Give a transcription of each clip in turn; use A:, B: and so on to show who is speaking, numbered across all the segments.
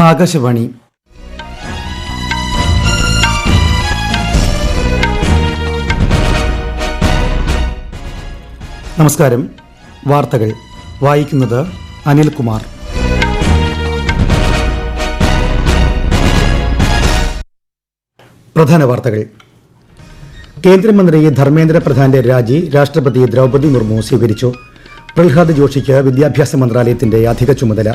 A: ആകാശവാണി. നമസ്കാരം. വാർത്തകൾ വായിക്കുന്നത് അനിൽകുമാർ. പ്രധാന വാർത്തകൾ. കേന്ദ്രമന്ത്രി ധർമ്മേന്ദ്ര പ്രധാന്റെ രാജി രാഷ്ട്രപതി ദ്രൌപദി മുർമു സ്വീകരിച്ചു. പ്രഹ്ലാദ് ജോഷിക്ക് വിദ്യാഭ്യാസ മന്ത്രാലയത്തിന്റെ അധിക ചുമതല.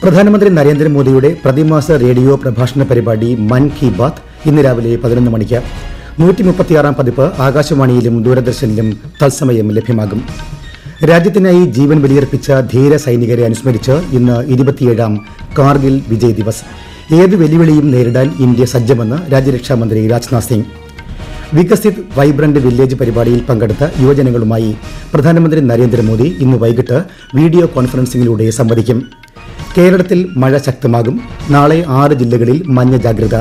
A: പ്രധാനമന്ത്രി നരേന്ദ്രമോദിയുടെ പ്രതിമാസ റേഡിയോ പ്രഭാഷണ പരിപാടി മൻ കി ബാത്ത് ഇന്ന് രാവിലെ 11 മണിക്ക് 136-ാം പതിപ്പ് ആകാശവാണിയിലും ദൂരദർശനിലും തത്സമയം ലഭ്യമാകും. രാജ്യത്തിനായി ജീവൻ ബലിയർപ്പിച്ച ധീര സൈനികരെ അനുസ്മരിച്ച് ഇന്ന് 27-ാം കാർഗിൽ വിജയ് ദിവസ്. ഏത് വെല്ലുവിളിയും നേരിടാൻ ഇന്ത്യ സജ്ജമെന്ന് രാജ്യരക്ഷാമന്ത്രി രാജ്നാഥ് സിംഗ്. വികസിത് വൈബ്രന്റ് വില്ലേജ് പരിപാടിയിൽ പങ്കെടുത്ത യുവജനങ്ങളുമായി പ്രധാനമന്ത്രി നരേന്ദ്രമോദി ഇന്ന് വൈകിട്ട് വീഡിയോ കോൺഫറൻസിംഗിലൂടെ സംവദിക്കും. കേരളത്തിൽ മഴ ശക്തമാകും. നാളെ 6 ജില്ലകളിൽ മഞ്ഞ ജാഗ്രത.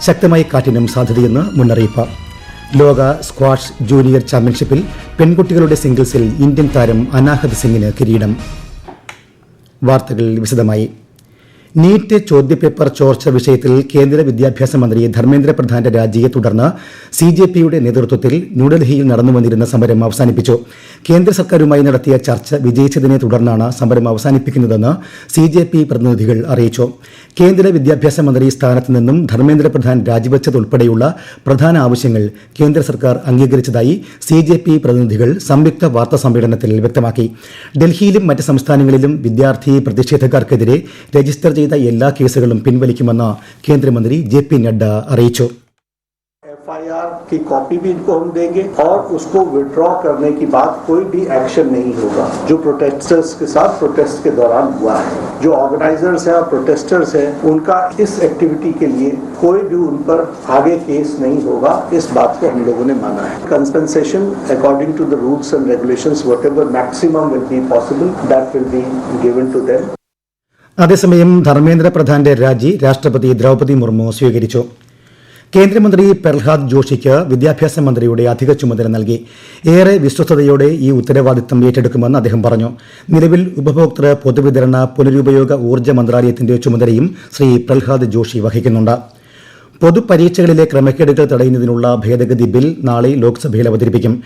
A: ശക്തമായ കാറ്റിനും സാധ്യതയെന്ന് മുന്നറിയിപ്പ്. ലോക സ്ക്വാഷ് ജൂനിയർ ചാമ്പ്യൻഷിപ്പിൽ പെൺകുട്ടികളുടെ സിംഗിൾസിൽ ഇന്ത്യൻ താരം അനാഹത് സിംഗിന് കിരീടം. വാർത്തകൾ വിശദമായി. നീറ്റ് ചോദ്യപേപ്പർ ചോർച്ച വിഷയത്തിൽ കേന്ദ്ര വിദ്യാഭ്യാസ മന്ത്രി ധർമ്മേന്ദ്ര പ്രധാന്റെ രാജിയെ തുടർന്ന് സിജെപിയുടെ നേതൃത്വത്തിൽ ന്യൂഡൽഹിയിൽ നടന്നുവന്നിരുന്ന സമരം അവസാനിപ്പിച്ചു. കേന്ദ്ര സർക്കാരുമായി നടത്തിയ ചർച്ച വിജയിച്ചതിനെ തുടർന്നാണ് സമരം അവസാനിപ്പിക്കുന്നതെന്ന് സിജെപി പ്രതിനിധികൾ അറിയിച്ചു. കേന്ദ്ര വിദ്യാഭ്യാസ മന്ത്രി സ്ഥാനത്ത് നിന്നും ധർമ്മേന്ദ്ര പ്രധാൻ രാജിവെച്ചതുൾപ്പെടെയുള്ള പ്രധാന ആവശ്യങ്ങൾ കേന്ദ്ര സർക്കാർ അംഗീകരിച്ചതായി സിജെപി പ്രതിനിധികൾ സംയുക്ത വാർത്താ സമ്മേളനത്തിൽ വ്യക്തമാക്കി. ഡൽഹിയിലും മറ്റ് സംസ്ഥാനങ്ങളിലും വിദ്യാർത്ഥി പ്രതിഷേധക്കാർക്കെതിരെ രജിസ്റ്റർ ചെയ്ത എല്ലാ കേസുകളും പിൻവലിക്കുമെന്ന് കേന്ദ്രമന്ത്രി JP നഡ്ഡ അറിയിച്ചു.
B: FIR की कॉपी भी इनको हम देंगे और उसको विड्रॉ करने की बात कोई भी एक्शन नहीं होगा जो प्रोटेस्टर्स के साथ प्रोटेस्ट के दौरान हुआ है. जो ऑर्गेनाइजर्स हैं और प्रोटेस्टर्स हैं उनका इस एक्टिविटी के लिए कोई भी उन पर आगे केस नहीं होगा. इस बात को हम लोगों ने माना है. Compensation according to the rules and regulations whatever maximum will be possible that will be given to them.
A: അതേസമയം ധർമ്മേന്ദ്ര പ്രധാന്റെ രാജി രാഷ്ട്രപതി ദ്രൌപദി മുർമു സ്വീകരിച്ചു. കേന്ദ്രമന്ത്രി പ്രഹ്ലാദ് ജോഷിക്ക് വിദ്യാഭ്യാസ മന്ത്രിയുടെ അധിക ചുമതല നൽകി. ഏറെ വിശ്വസ്തയോടെ ഈ ഉത്തരവാദിത്തം ഏറ്റെടുക്കുമെന്ന് അദ്ദേഹം പറഞ്ഞു. നിലവിൽ ഉപഭോക്തൃ പൊതുവിതരണ പുനരുപയോഗ ഊർജ്ജ മന്ത്രാലയത്തിന്റെ ചുമതലയും ശ്രീ പ്രഹ്ലാദ് ജോഷി വഹിക്കുന്നുണ്ട്. പൊതുപരീക്ഷകളിലെ ക്രമക്കേടുകൾ തടയുന്നതിനുള്ള ഭേദഗതി ബിൽ നാളെ ലോക്സഭയിൽ അവതരിപ്പിക്കും.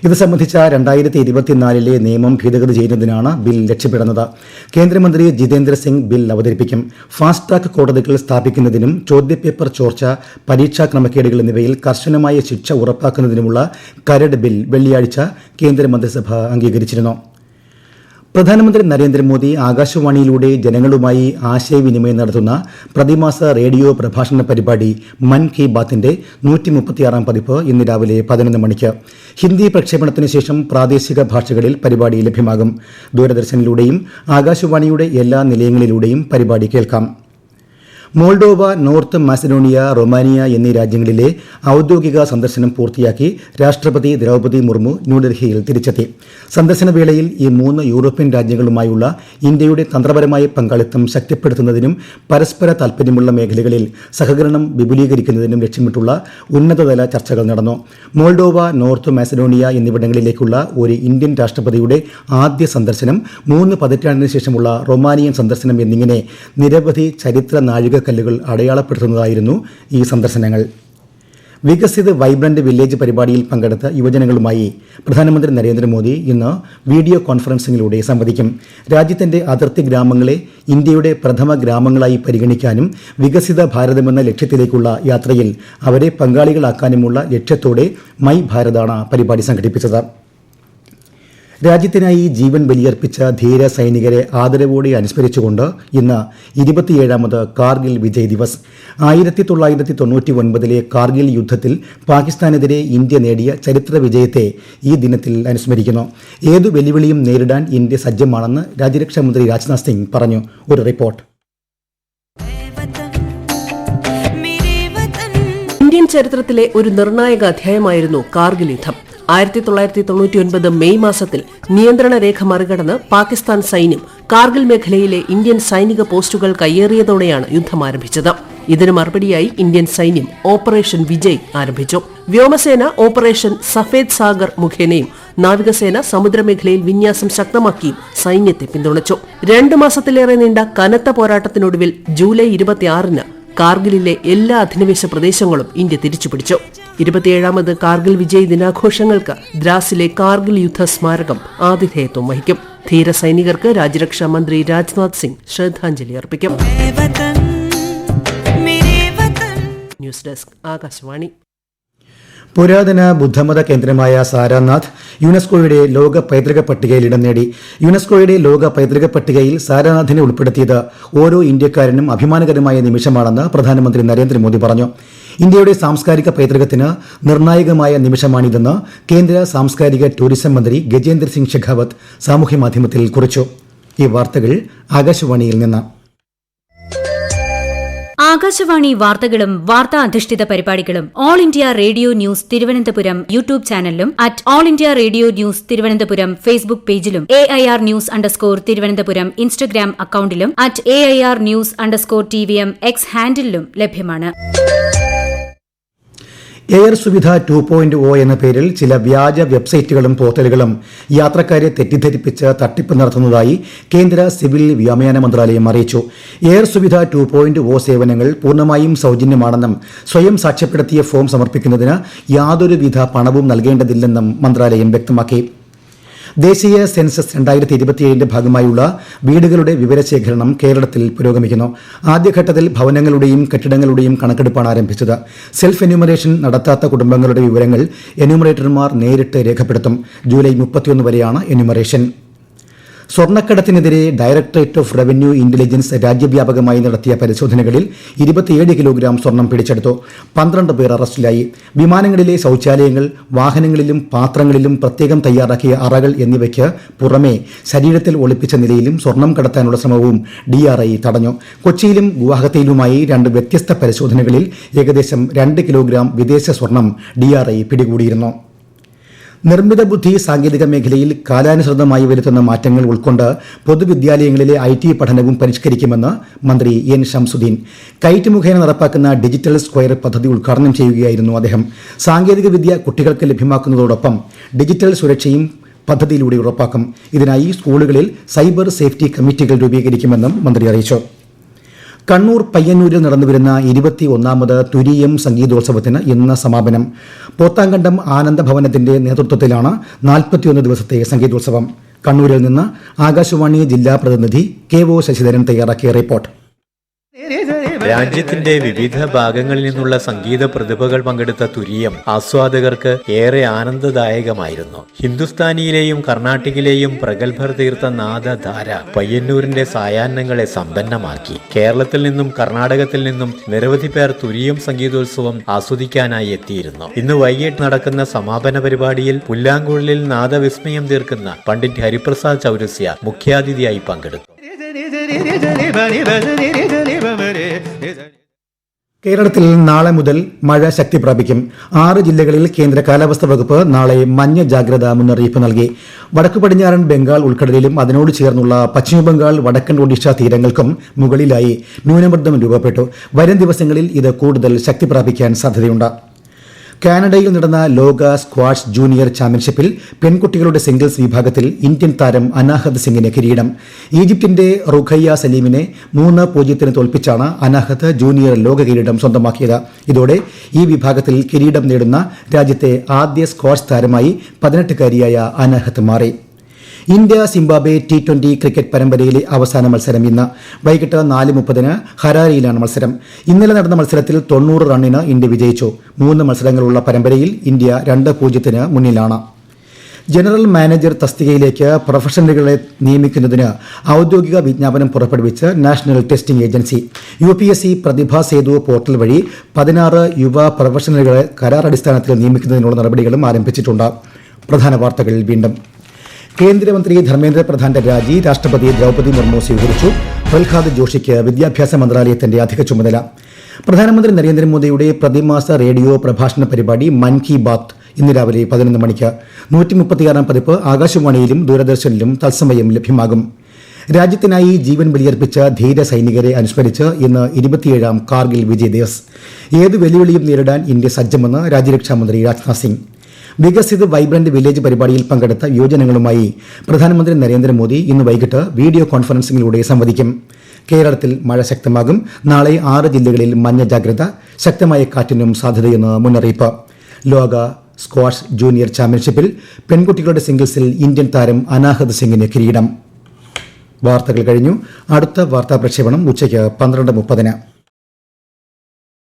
A: ഇത് സംബന്ധിച്ച 2024 നിയമം ഭേദഗതി ചെയ്യുന്നതിനാണ് ബിൽ ലക്ഷ്യമിടുന്നത്. കേന്ദ്രമന്ത്രി ജിതേന്ദ്ര സിംഗ് ബിൽ അവതരിപ്പിക്കും. ഫാസ്റ്റ് ട്രാക്ക് കോടതികൾ സ്ഥാപിക്കുന്നതിനും ചോദ്യപേപ്പർ ചോർച്ച, പരീക്ഷാ ക്രമക്കേടുകൾ എന്നിവയിൽ കർശനമായ ശിക്ഷ ഉറപ്പാക്കുന്നതിനുമുള്ള കരട് ബിൽ വെള്ളിയാഴ്ച കേന്ദ്രമന്ത്രിസഭ അംഗീകരിച്ചിരുന്നു. പ്രധാനമന്ത്രി നരേന്ദ്രമോദി ആകാശവാണിയിലൂടെ ജനങ്ങളുമായി ആശയവിനിമയം നടത്തുന്ന പ്രതിമാസ റേഡിയോ പ്രഭാഷണ പരിപാടി മൻ കി ബാത്തിന്റെ 136-ാം പതിപ്പ് ഇന്ന് രാവിലെ 11 മണിക്ക്. ഹിന്ദി പ്രക്ഷേപണത്തിന് ശേഷം പ്രാദേശിക ഭാഷകളിൽ പരിപാടി ലഭ്യമാകും. ദൂരദർശനിലൂടെയും ആകാശവാണിയുടെ എല്ലാ നിലയങ്ങളിലൂടെയും പരിപാടി കേൾക്കാം. മോൾഡോവ, നോർത്ത് മാസഡോണിയ, റൊമാനിയ എന്നീ രാജ്യങ്ങളിലെ ഔദ്യോഗിക സന്ദർശനം പൂർത്തിയാക്കി രാഷ്ട്രപതി ദ്രൌപദി മുർമു ന്യൂഡൽഹിയിൽ തിരിച്ചെത്തി. സന്ദർശന വേളയിൽ ഈ 3 യൂറോപ്യൻ രാജ്യങ്ങളുമായുള്ള ഇന്ത്യയുടെ തന്ത്രപരമായ പങ്കാളിത്തം ശക്തിപ്പെടുത്തുന്നതിനും പരസ്പര താൽപര്യമുള്ള മേഖലകളിൽ സഹകരണം വിപുലീകരിക്കുന്നതിനും ലക്ഷ്യമിട്ടുള്ള ഉന്നതതല ചർച്ചകൾ നടന്നു. മോൾഡോവ, നോർത്ത് മാസഡോണിയ എന്നിവിടങ്ങളിലേക്കുള്ള ഒരു ഇന്ത്യൻ രാഷ്ട്രപതിയുടെ ആദ്യ സന്ദർശനം, 3 പതിറ്റാണ്ടിന് ശേഷമുള്ള റൊമാനിയൻ സന്ദർശനം എന്നിങ്ങനെ നിരവധി ചരിത്ര നാഴികക്കല്ലുകൾ അടയാളപ്പെടുത്തുന്നതായിരുന്നു ഈ സന്ദർശനങ്ങൾ. വികസിത് വൈബ്രന്റ് വില്ലേജ് പരിപാടിയിൽ പങ്കെടുത്ത യുവജനങ്ങളുമായി പ്രധാനമന്ത്രി നരേന്ദ്രമോദി ഇന്ന് വീഡിയോ കോൺഫറൻസിംഗിലൂടെ സംവദിക്കും. രാജ്യത്തിന്റെ അതിർത്തി ഗ്രാമങ്ങളെ ഇന്ത്യയുടെ പ്രഥമ ഗ്രാമങ്ങളായി പരിഗണിക്കാനും വികസിത ഭാരതമെന്ന ലക്ഷ്യത്തിലേക്കുള്ള യാത്രയിൽ അവരെ പങ്കാളികളാക്കാനുമുള്ള ലക്ഷ്യത്തോടെ മൈ ഭാരതാണ് പരിപാടി സംഘടിപ്പിച്ചത്. രാജ്യത്തിനായി ജീവൻ ബലിയർപ്പിച്ച ധീര സൈനികരെ ആദരവോടെ അനുസ്മരിച്ചുകൊണ്ട് ഇന്ന് 27-ാമത് കാർഗിൽ വിജയ് ദിവസ്. 1999 കാർഗിൽ യുദ്ധത്തിൽ പാകിസ്ഥാനെതിരെ ഇന്ത്യ നേടിയ ചരിത്ര വിജയത്തെ ഈ ദിനത്തിൽ അനുസ്മരിക്കുന്നു. ഏതു വെല്ലുവിളിയും നേരിടാൻ ഇന്ത്യ സജ്ജമാണെന്ന് രാജ്യരക്ഷാമന്ത്രി രാജ്നാഥ് സിംഗ് പറഞ്ഞു. ഒരു റിപ്പോർട്ട്.
C: ഇന്ത്യൻ ചരിത്രത്തിലെ ഒരു നിർണായക അധ്യായമായിരുന്നു കാർഗിൽ യുദ്ധം. 1999 മെയ് മാസത്തിൽ നിയന്ത്രണ രേഖ മറികടന്ന് പാകിസ്ഥാൻ സൈന്യം കാർഗിൽ മേഖലയിലെ ഇന്ത്യൻ സൈനിക പോസ്റ്റുകൾ കയ്യേറിയതോടെയാണ് യുദ്ധം ആരംഭിച്ചത്. ഇതിന് മറുപടിയായി ഇന്ത്യൻ സൈന്യം ഓപ്പറേഷൻ വിജയ് ആരംഭിച്ചു. വ്യോമസേന ഓപ്പറേഷൻ സഫേദ് സാഗർ മുഖേനയും നാവികസേന സമുദ്രമേഖലയിൽ വിന്യാസം ശക്തമാക്കിയും സൈന്യത്തെ പിന്തുണച്ചു. 2 മാസത്തിലേറെ നീണ്ട കനത്ത പോരാട്ടത്തിനൊടുവിൽ ജൂലൈ 26-ന് കാർഗിലിലെ എല്ലാ അധിനിവേശ പ്രദേശങ്ങളും ഇന്ത്യ തിരിച്ചുപിടിച്ചു. 27ാമത് കാർഗിൽ വിജയ് ദിനാഘോഷങ്ങൾക്ക് ദ്രാസിലെ കാർഗിൽ യുദ്ധ സ്മാരകം ആതിഥേയത്വം വഹിക്കും. ധീര സൈനികർക്ക് രാജ്യരക്ഷാ മന്ത്രി രാജ്നാഥ് സിംഗ് ശ്രദ്ധാഞ്ജലി അർപ്പിക്കും. News desk Akashvani.
A: പുരാതന ബുദ്ധമത കേന്ദ്രമായ സാരാനാഥ് യുനെസ്കോയുടെ ലോക പൈതൃക പട്ടികയിൽ ഇടം നേടി. യുനെസ്കോയുടെ ലോക പൈതൃക പട്ടികയിൽ സാരാനാഥിനെ ഉൾപ്പെടുത്തിയത് ഓരോ ഇന്ത്യക്കാരനും അഭിമാനകരമായ നിമിഷമാണെന്ന് പ്രധാനമന്ത്രി നരേന്ദ്രമോദി പറഞ്ഞു. ഇന്ത്യയുടെ സാംസ്കാരിക പൈതൃകത്തിന് നിർണായകമായ നിമിഷമാണിതെന്ന് കേന്ദ്ര സാംസ്കാരിക ടൂറിസം മന്ത്രി ഗജേന്ദ്ര സിംഗ് ഷെഖാവത്ത് സാമൂഹ്യമാധ്യമത്തിൽ കുറിച്ചു. ഈ വാർത്തകൾ ആകാശവാണിയിൽ നിന്ന്.
D: ആകാശവാണി വാർത്തകളും വാർത്താ അധിഷ്ഠിത പരിപാടികളും all India radio news Thiruvananthapuram YouTube ചാനലിലും all India radio news Thiruvananthapuram Facebook പേജിലും AIR ന്യൂസ് _ തിരുവനന്തപുരം ഇൻസ്റ്റഗ്രാം അക്കൌണ്ടിലും @AIR ന്യൂസ് _TVM X ഹാൻഡിലും ലഭ്യമാണ്.
A: എയർ സുവിധ 2.0 എന്ന പേരിൽ ചില വ്യാജ വെബ്സൈറ്റുകളും പോർട്ടലുകളും യാത്രക്കാരെ തെറ്റിദ്ധരിപ്പിച്ച് തട്ടിപ്പ് നടത്തുന്നതായി കേന്ദ്ര സിവിൽ വ്യോമയാന മന്ത്രാലയം അറിയിച്ചു. എയർ സുവിധ 2.0 സേവനങ്ങൾ പൂർണ്ണമായും സൌജന്യമാണെന്നും സ്വയം സാക്ഷ്യപ്പെടുത്തിയ ഫോം സമർപ്പിക്കുന്നതിന് യാതൊരുവിധ പണവും നൽകേണ്ടതില്ലെന്നും മന്ത്രാലയം വ്യക്തമാക്കി. ദേശീയ സെൻസസ് 2027ന്റെ ഭാഗമായുള്ള വീടുകളുടെ വിവരശേഖരണം കേരളത്തിൽ പുരോഗമിക്കുന്നു. ആദ്യഘട്ടത്തിൽ ഭവനങ്ങളുടെയും കെട്ടിടങ്ങളുടെയും കണക്കെടുപ്പാണ് ആരംഭിച്ചത്. സെൽഫ് എന്യൂമറേഷൻ നടത്താത്ത കുടുംബങ്ങളുടെ വിവരങ്ങൾ എന്യൂമറേറ്റർമാർ നേരിട്ട് രേഖപ്പെടുത്തും. ജൂലൈ 31 വരെയാണ് എന്യൂമറേഷൻ. സ്വർണ്ണക്കടത്തിനെതിരെ ഡയറക്ടറേറ്റ് ഓഫ് റവന്യൂ ഇന്റലിജൻസ് രാജ്യവ്യാപകമായി നടത്തിയ പരിശോധനകളിൽ 27 കിലോഗ്രാം സ്വർണം പിടിച്ചെടുത്തു. 12 പേർ അറസ്റ്റിലായി. വിമാനങ്ങളിലെ ശൌചാലയങ്ങൾ, വാഹനങ്ങളിലും പാത്രങ്ങളിലും പ്രത്യേകം തയ്യാറാക്കിയ അറകൾ എന്നിവയ്ക്ക് പുറമെ ശരീരത്തിൽ ഒളിപ്പിച്ച നിലയിലും സ്വർണം കടത്താനുള്ള ശ്രമവും DRI തടഞ്ഞു. കൊച്ചിയിലും ഗുവാഹത്തിയിലുമായി 2 വ്യത്യസ്ത പരിശോധനകളിൽ ഏകദേശം 2 കിലോഗ്രാം വിദേശ സ്വർണം DRI പിടികൂടിയിരുന്നു. നിർമ്മിത ബുദ്ധി സാങ്കേതിക മേഖലയിൽ കാലാനുസൃതമായി വരുത്തുന്ന മാറ്റങ്ങൾ ഉൾക്കൊണ്ട് പൊതുവിദ്യാലയങ്ങളിലെ IT പഠനവും പരിഷ്കരിക്കുമെന്ന് മന്ത്രി N. ഷംസുദ്ദീൻ. കൈറ്റ് മുഖേന നടപ്പാക്കുന്ന ഡിജിറ്റൽ സ്ക്വയർ പദ്ധതി ഉദ്ഘാടനം ചെയ്യുകയായിരുന്നു അദ്ദേഹം. സാങ്കേതികവിദ്യ കുട്ടികൾക്ക് ലഭ്യമാക്കുന്നതോടൊപ്പം ഡിജിറ്റൽ സുരക്ഷയും പദ്ധതിയിലൂടെ ഉറപ്പാക്കും. ഇതിനായി സ്കൂളുകളിൽ സൈബർ സേഫ്റ്റി കമ്മിറ്റികൾ രൂപീകരിക്കുമെന്നും മന്ത്രി അറിയിച്ചു. കണ്ണൂർ പയ്യന്നൂരിൽ നടന്നുവരുന്ന 21ാമത് തുരീയം സംഗീതോത്സവത്തിന് ഇന്ന് സമാപനം. പോത്താങ്കണ്ടം ആനന്ദഭവനത്തിന്റെ നേതൃത്വത്തിലാണ് 41 ദിവസത്തെ സംഗീതോത്സവം. കണ്ണൂരിൽ നിന്ന് ആകാശവാണി ജില്ലാ പ്രതിനിധി KO ശശിധരൻ തയ്യാറാക്കിയ റിപ്പോർട്ട്.
E: രാജ്യത്തിന്റെ വിവിധ ഭാഗങ്ങളിൽ നിന്നുള്ള സംഗീത പ്രതിഭകൾ പങ്കെടുത്ത തുരീയം ആസ്വാദകർക്ക് ഏറെ ആനന്ദദായകമായിരുന്നു. ഹിന്ദുസ്ഥാനിയിലെയും കർണാട്ടിക്കിലെയും പ്രഗത്ഭർ തീർത്ത നാദധാര പയ്യന്നൂരിന്റെ സായാഹ്നങ്ങളെ സമ്പന്നമാക്കി. കേരളത്തിൽ നിന്നും കർണാടകത്തിൽ നിന്നും നിരവധി പേർ തുരീയം സംഗീതോത്സവം ആസ്വദിക്കാനായി എത്തിയിരുന്നു. ഇന്ന് വൈകിട്ട് നടക്കുന്ന സമാപന പരിപാടിയിൽ പുല്ലാങ്കുഴലിൽ നാദവിസ്മയം തീർക്കുന്ന പണ്ഡിറ്റ് ഹരിപ്രസാദ് ചൗരസ്യ മുഖ്യാതിഥിയായി പങ്കെടുത്തു.
A: കേരളത്തിൽ നാളെ മുതൽ മഴ ശക്തി പ്രാപിക്കും. 6 ജില്ലകളിൽ കേന്ദ്ര കാലാവസ്ഥാ വകുപ്പ് നാളെ മഞ്ഞ ജാഗ്രതാ മുന്നറിയിപ്പ് നൽകി. വടക്കു പടിഞ്ഞാറൻ ബംഗാൾ ഉൾക്കടലിലും അതിനോട് ചേർന്നുള്ള പശ്ചിമബംഗാൾ വടക്കൻ ഒഡീഷ തീരങ്ങൾക്കും മുകളിലായി ന്യൂനമർദ്ദം രൂപപ്പെട്ടു. വരും ദിവസങ്ങളിൽ ഇത് കൂടുതൽ ശക്തി പ്രാപിക്കാൻ സാധ്യതയുണ്ട്. കാനഡയിൽ നടന്ന ലോക സ്ക്വാഷ് ജൂനിയർ ചാമ്പ്യൻഷിപ്പിൽ പെൺകുട്ടികളുടെ സിംഗിൾസ് വിഭാഗത്തിൽ ഇന്ത്യൻ താരം അനാഹത് സിംഗിന് കിരീടം. ഈജിപ്തിന്റെ റുഖയ്യ സലീമിനെ 3-0 തോൽപ്പിച്ചാണ് അനാഹത് ജൂനിയർ ലോക കിരീടം സ്വന്തമാക്കിയത്. ഇതോടെ ഈ വിഭാഗത്തിൽ കിരീടം നേടുന്ന രാജ്യത്തെ ആദ്യ സ്ക്വാഷ് താരമായി 18-കാരിയായ അനാഹത് മാറി. ഇന്ത്യ സിംബാബ്വെ T20 ക്രിക്കറ്റ് പരമ്പരയിലെ അവസാന മത്സരം ഇന്ന് വൈകിട്ട് 4:30 ഹരാരിയിലാണ് മത്സരം. ഇന്നലെ നടന്ന മത്സരത്തിൽ 90 റണ്ണിന് ഇന്ത്യ വിജയിച്ചു. 3 മത്സരങ്ങളുള്ള പരമ്പരയിൽ ഇന്ത്യ 2-0 മുന്നിലാണ്. ജനറൽ മാനേജർ തസ്തികയിലേക്ക് പ്രൊഫഷണലുകളെ നിയമിക്കുന്നതിന് ഔദ്യോഗിക വിജ്ഞാപനം പുറപ്പെടുവിച്ച് national testing agency. UPSC Pratibha Setu portal വഴി 16 യുവ പ്രൊഫഷണലുകളെ കരാർ അടിസ്ഥാനത്തിൽ നിയമിക്കുന്നതിനുള്ള നടപടികളും ആരംഭിച്ചിട്ടുണ്ട്. പ്രധാന വാർത്തകൾ വീണ്ടും. കേന്ദ്രമന്ത്രി ധർമ്മേന്ദ്ര പ്രധാന്റെ രാജി രാഷ്ട്രപതി ദ്രൗപദി മുർമു സ്വീകരിച്ചു. പ്രഹ്ലാദ് ജോഷിക്ക് വിദ്യാഭ്യാസ മന്ത്രാലയത്തിന്റെ അധിക ചുമതല. പ്രധാനമന്ത്രി നരേന്ദ്രമോദിയുടെ പ്രതിമാസ റേഡിയോ പ്രഭാഷണ പരിപാടി മൻ കി ബാത്ത് ഇന്ന് രാവിലെ 11 മണിക്ക് 136ാം പതിപ്പ് ആകാശവാണിയിലും ദൂരദർശനിലും തത്സമയം ലഭ്യമാകും. രാജ്യത്തിനായി ജീവൻ ബലിയർപ്പിച്ച ധീര സൈനികരെ അനുസ്മരിച്ച് ഇന്ന് 27ാം കാർഗിൽ വിജയ് ദിവസ്. ഏത് വെല്ലുവിളിയും നേരിടാൻ ഇന്ത്യ സജ്ജമെന്ന് രാജ്യരക്ഷാമന്ത്രി രാജ്നാഥ് സിംഗ്. വികസിത് വൈബ്രന്റ് വില്ലേജ് പരിപാടിയിൽ പങ്കെടുത്ത യുവജനങ്ങളുമായി പ്രധാനമന്ത്രി നരേന്ദ്രമോദി ഇന്ന് വൈകിട്ട് വീഡിയോ കോൺഫറൻസിംഗിലൂടെ സംവദിക്കും. കേരളത്തിൽ മഴ ശക്തമാകും. നാളെ 6 ജില്ലകളിൽ മഞ്ഞ ജാഗ്രത. ശക്തമായ കാറ്റിനും സാധ്യതയെന്ന് മുന്നറിയിപ്പ്. ലോക സ്ക്വാഷ് ജൂനിയർ ചാമ്പ്യൻഷിപ്പിൽ പെൺകുട്ടികളുടെ സിംഗിൾസിൽ ഇന്ത്യൻ താരം അനാഹത് സിംഗിന് കിരീടം. വാർത്തകൾ കഴിഞ്ഞു. അടുത്ത വാർത്താ പ്രക്ഷേപണം ഉച്ചയ്ക്ക് 12:30.